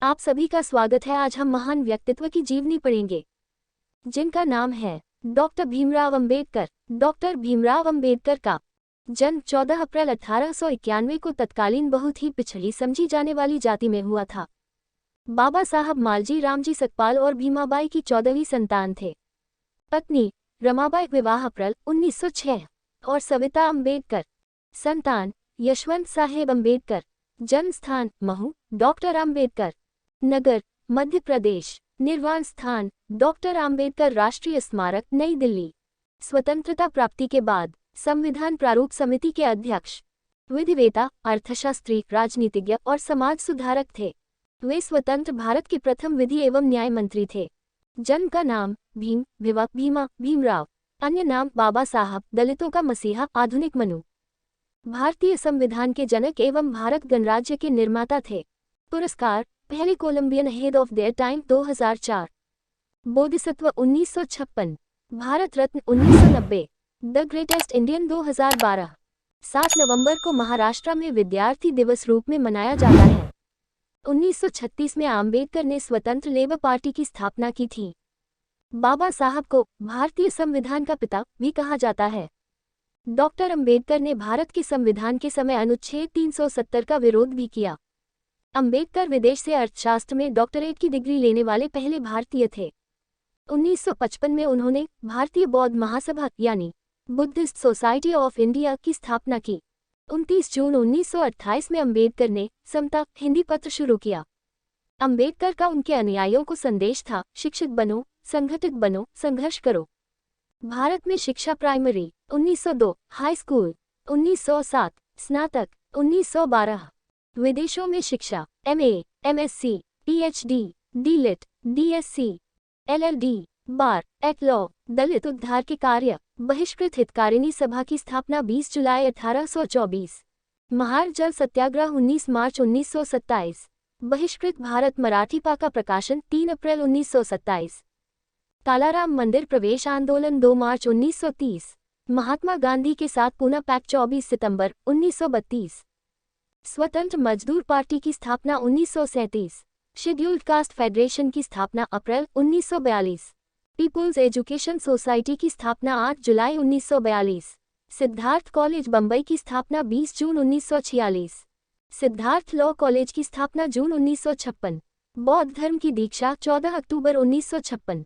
आप सभी का स्वागत है। आज हम महान व्यक्तित्व की जीवनी पढ़ेंगे जिनका नाम है डॉक्टर भीमराव अंबेडकर। डॉक्टर भीमराव अंबेडकर का जन्म 14 अप्रैल 1891 को तत्कालीन बहुत ही पिछड़ी समझी जाने वाली जाति में हुआ था। बाबा साहब मालजी रामजी सकपाल और भीमाबाई की 14वीं संतान थे। पत्नी रमाबाई, विवाह अप्रैल 1906 और सविता अंबेडकर। संतान यशवंत साहेब अंबेडकर। जन्म स्थान महू। डॉक्टर अंबेडकर नगर मध्य प्रदेश। निर्वाण स्थान डॉक्टर अंबेडकर राष्ट्रीय स्मारक नई दिल्ली। स्वतंत्रता प्राप्ति के बाद संविधान प्रारूप समिति के अध्यक्ष, विधिवेता, अर्थशास्त्री, राजनीतिज्ञ और समाज सुधारक थे। वे स्वतंत्र भारत के प्रथम विधि एवं न्याय मंत्री थे। जन्म का नाम भीम, भिवा, भीमा, भीमराव। अन्य नाम बाबा साहब, दलितों का मसीहा, आधुनिक मनु। भारतीय संविधान के जनक एवं भारत गणराज्य के निर्माता थे। पुरस्कार पहले Columbian ahead of their time 2004, Bodhisattva 1956, Bharat Ratna 1990, the greatest Indian 2012। 7 नवंबर को महाराष्ट्र में विद्यार्थी दिवस रूप में मनाया जाता है। 1936 में आम्बेडकर ने स्वतंत्र लेबर पार्टी की स्थापना की थी। बाबा साहब को भारतीय संविधान का पिता भी कहा जाता है। डॉक्टर अंबेडकर ने भारत के संविधान के समय अनुच्छेद 370 का विरोध भी किया। अंबेडकर विदेश से अर्थशास्त्र में डॉक्टरेट की डिग्री लेने वाले पहले भारतीय थे। 1955 में उन्होंने भारतीय बौद्ध महासभा यानी बुद्धिस्ट सोसाइटी ऑफ इंडिया की स्थापना की। 29 जून 1928 में अंबेडकर ने समता हिंदी पत्र शुरू किया। अंबेडकर का उनके अनुयायियों को संदेश था, शिक्षित बनो, संगठित बनो, संघर्ष करो। भारत में शिक्षा प्राइमरी 1902, हाई स्कूल 1907, स्नातक 1912। विदेशों में शिक्षा MA, MSc, PhD, DLitt, DSc, LLD, बार, एक्ट लॉ। दलित उद्धार के कार्य। बहिष्कृत हितकारिणी सभा की स्थापना 20 जुलाई 1824। महार जल सत्याग्रह 19 मार्च 1927। बहिष्कृत भारत मराठीपा का प्रकाशन 3 अप्रैल 1927। कालाराम मंदिर प्रवेश आंदोलन 2 मार्च 1930। महात्मा गांधी के साथ पूना पैक्ट 24 सितंबर 1932। स्वतंत्र मजदूर पार्टी की स्थापना 1937। शेड्यूल्ड कास्ट फेडरेशन की स्थापना अप्रैल 1942। पीपुल्स एजुकेशन सोसाइटी की स्थापना 8 जुलाई 1942। सिद्धार्थ कॉलेज बंबई की स्थापना 20 जून 1946। सिद्धार्थ लॉ कॉलेज की स्थापना जून 1956। बौद्ध धर्म की दीक्षा 14 अक्टूबर 1956।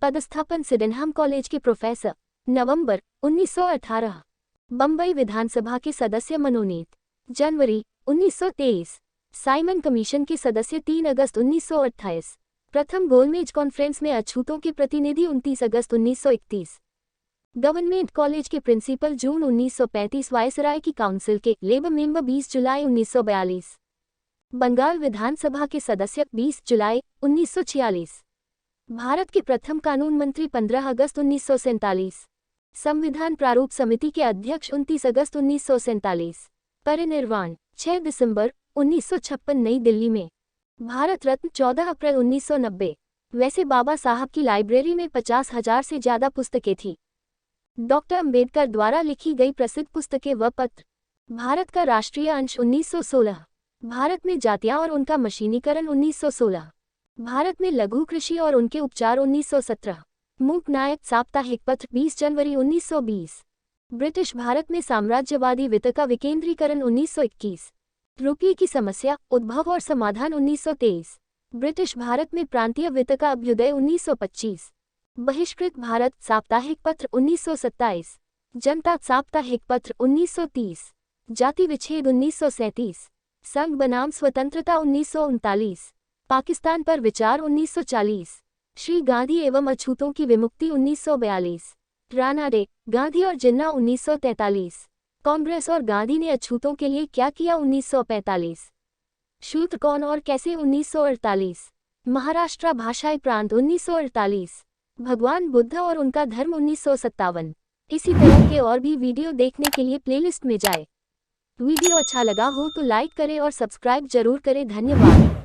पदस्थापन सिडेनहम कॉलेज के प्रोफेसर नवंबर 1918। बंबई विधानसभा के सदस्य मनोनीत जनवरी 1923। साइमन कमीशन के सदस्य 3 अगस्त 1928। प्रथम गोलमेज कॉन्फ्रेंस में अछूतों के प्रतिनिधि 29 अगस्त 1931। गवर्नमेंट कॉलेज के प्रिंसिपल जून 1935। वायसराय की काउंसिल के लेबर मेंबर 20 जुलाई 1942। बंगाल विधानसभा के सदस्य 20 जुलाई 1946। भारत के प्रथम कानून मंत्री 15 अगस्त 1947। संविधान प्रारूप समिति के अध्यक्ष 29 अगस्त 1947। परिनिर्वाण 6 दिसंबर 1956 नई दिल्ली में। भारत रत्न 14 अप्रैल 1990। वैसे बाबा साहब की लाइब्रेरी में 50,000 से ज्यादा पुस्तकें थी। डॉक्टर अंबेडकर द्वारा लिखी गई प्रसिद्ध पुस्तकें व पत्र। भारत का राष्ट्रीय अंश 1916। भारत में जातियां और उनका मशीनीकरण 1916। भारत में लघु कृषि और उनके उपचार 1917। मूक नायक साप्ताहिक पत्र 20 जनवरी 1920। ब्रिटिश भारत में साम्राज्यवादी वित्त का विकेंद्रीकरण 1921। रुपये की समस्या, उद्भव और समाधान 1923। ब्रिटिश भारत में प्रांतीय वित्त का अभ्युदय 1925। बहिष्कृत भारत साप्ताहिक पत्र 1927। जनता साप्ताहिक पत्र 1930। जाति विच्छेद 1937। संघ बनाम स्वतंत्रता 1939। पाकिस्तान पर विचार 1940। श्री गांधी एवं अछूतों की विमुक्ति 1942। राणा डे, गांधी और जिन्ना 1943। कांग्रेस और गांधी ने अछूतों के लिए क्या किया 1945। शूद्र कौन और कैसे 1948। महाराष्ट्र भाषाई प्रांत 1948। भगवान बुद्ध और उनका धर्म 1957। इसी तरह के और भी वीडियो देखने के लिए प्लेलिस्ट में जाएं। वीडियो अच्छा लगा हो तो लाइक करें और सब्सक्राइब जरूर करें। धन्यवाद।